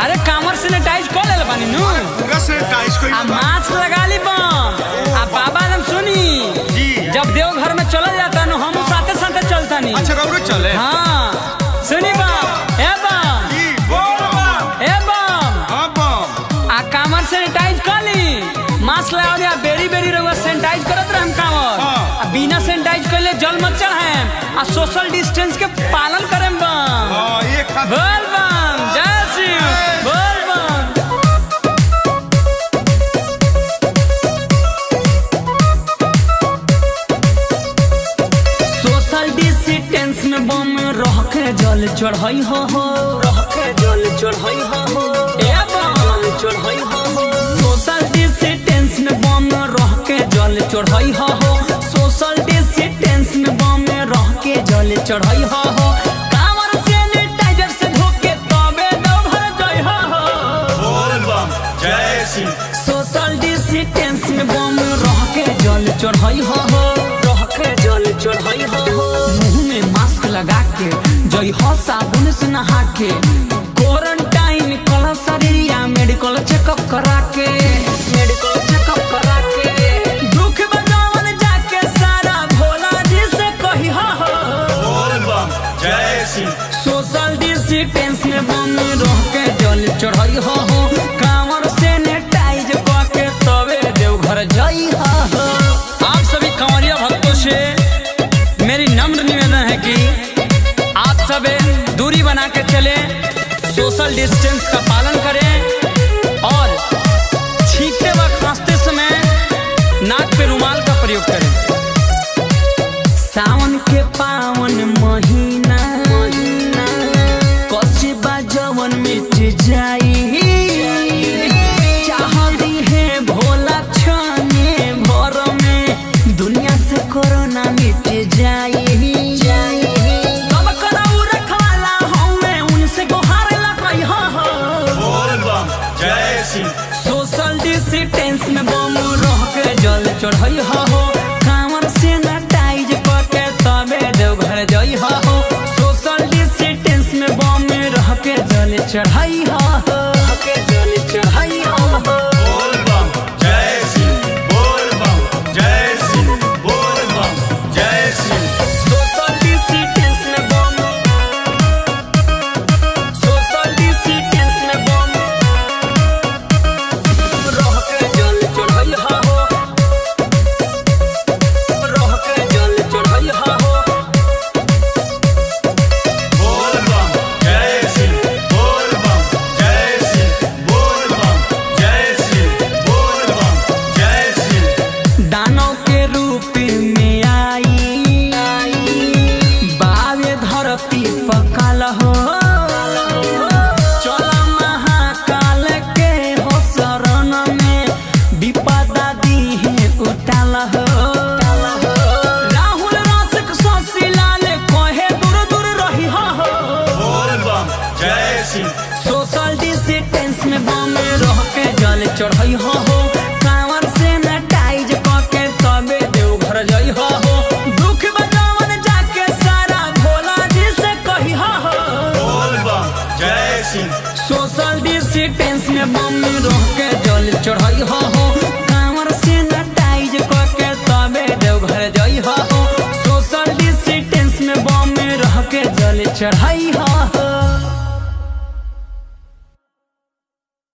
अरे कामर सैनिटाइज कर ले बानी नु पूरा सैनिटाइज कोई आ मास्क लगा ली बम आ बाबा हम सुनी जी जब देव घर में चल जाता नु हम साथे साथे चलता नहीं। अच्छा गौरव चले हां सुनी बम ए बम जी बोल बम ए बम हां बम आ कामर सैनिटाइज कर ली मास्क लगा दिया बेरी बेरी रहुआ सैनिटाइज करत रहम कामर आ बिना सैनिटाइज कइले जल मत चढ़ाएम आ सोशल डिस्टेंस के पालन करम बम। हां ये खा बोल बम जय श्री बोल बम। सोशल डिस्टेंस में बम रह के जल चढ़ाई हो रह के जल चढ़ाई हो ए बम चढ़ाई हो सोशल डिस्टेंस में बम रह के जल चढ़ाई हो सोशल डिस्टेंस में बम रह के जल चढ़ाई हो कांवर सैनिटाइजर से धोके तबे दम भर जाई हो बोल बम जय श्री सोशल डिस्टेंस में बम रह के जल चढ़ाई हो रह के जल चढ़ाई हो मुंह में मास्क लगा के जई हो साबुन से नहा के क्वारंटाइन कल शरीरिया मेडिकल चेकअप करा के मेडिकल चेकअप करा के दुख बजावन जाके सारा भोला जी से कही हो बोल बम जय श्री सोशल डिस्टेंस में बम रह के जल चढ़ाई हो कांवर सैनिटाइज करके तबे देवघर जाई हो। आप सभी कांवरिया भक्तों से मेरी नम्र निवेदन है कि आप सब दूरी बना के चले सोशल डिस्टेंस का पालन करें और छींकते व खांसते समय नाक पे रुमाल का प्रयोग करें। सावन के पावन महीना कसिबा जवन मिट जाई चाहती है भोला छाने भर में दुनिया से कोरोना मिट जाई सब कराऊ रखवाला हमें उनसे गुहार लगाई हो बोल बम जय श्री सोशल डिस्टेंस में बम रह के जल चढ़ाई हो कांवर सैनिटाइज करके तबे देवघर जाई हो सोशल डिस्टेंस में बम रह के जल चढ़ाई हो के जल चढ़ाई हो। बोल बम जय श्री बोल बम जय श्री बोल बम जय श्री सोशल डिस्टेंस में बम सोशल डिस्टेंस में बम रह के जल चढ़ाई हो रह के जल चढ़ाई हो। बोल बम जय श्री बोल बम जय श्री बोल बम जय श्री बोल बम जय श्री दानव के रूप में आई बावे धरती पकाल हो चला महाकाल के हो शरण में विपदा दी है उताल हो राहुल रासक शशिलाल कहे दूर दूर रही हो बोल बम जय श्री सोशल डिस्टेंस में बम रह के जल चढ़ाई हो कांवर सैनिटाइज करके तबे देवघर जाई हो दुख बजावन जाके सारा भोला जी से कही हो बोल बम जय श्री सोशल डिस्टेंस में बम रह के जल चढ़ाई हो कांवर सैनिटाइज करके तबे देवघर जाई हो सोशल डिस्टेंस में बम रह के जल चढ़ाई हो।